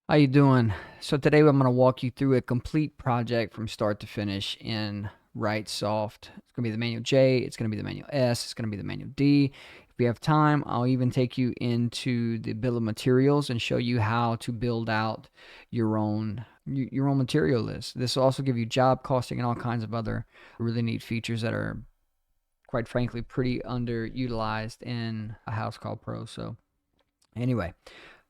How you doing? So today I'm going to walk you through a complete project from start to finish in Wrightsoft. It's going to be the manual J, it's going to be the manual S, it's going to be the manual D. If we have time, I'll even take you into the bill of materials and show you how to build out your own material list. This will also give you job costing and all kinds of other really neat features that are quite frankly pretty underutilized in a house called Pro. So anyway,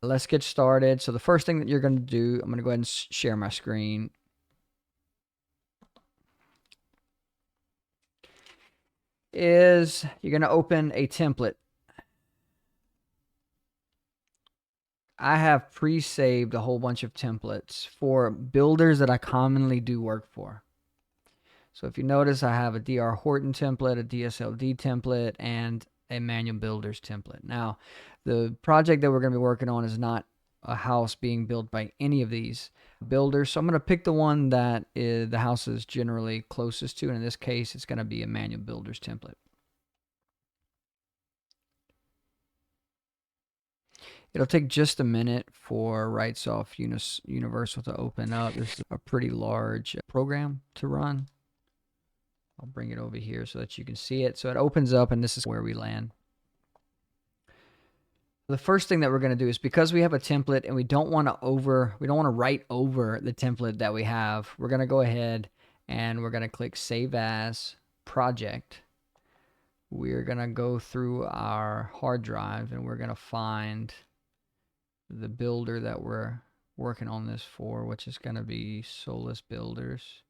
let's get started. So the first thing that you're going to do, I'm going to go ahead and share my screen, is you're going to open a template. I have pre-saved a whole bunch of templates for builders that I commonly do work for. So if you notice, I have a DR Horton template, a DSLD template, and a manual builders template. Now, the project that we're going to be working on is not a house being built by any of these builders. So I'm going to pick the one that the house is generally closest to. And in this case, it's going to be a manual builders template. It'll take just a minute for Wrightsoft Universal to open up. This is a pretty large program to run. I'll bring it over here so that you can see it. So it opens up, and this is where we land. The first thing that we're going to do is, because we have a template and we don't want to write over the template that we have, we're going to go ahead and we're going to click Save As Project. We're going to go through our hard drive and we're going to find the builder that we're working on this for, which is going to be Solus Builders.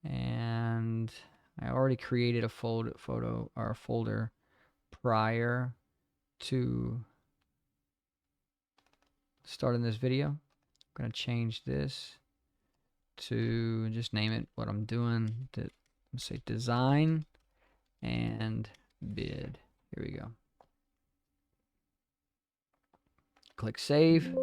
And I already created a folder prior to starting this video. I'm going to change this to just name it what I'm doing. Let's say design and bid. Here we go. Click save.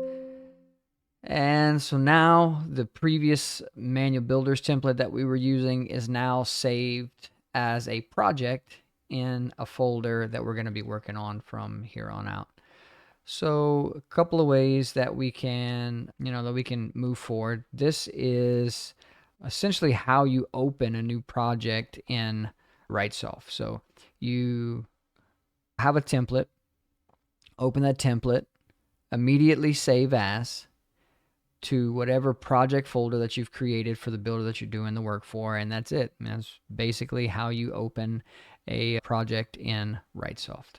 And so now the previous manual builders template that we were using is now saved as a project in a folder that we're going to be working on from here on out. So a couple of ways that we can, move forward. This is essentially how you open a new project in Wrightsoft. So you have a template, open that template, immediately save as to whatever project folder that you've created for the builder that you're doing the work for, and that's it. And that's basically how you open a project in Wrightsoft.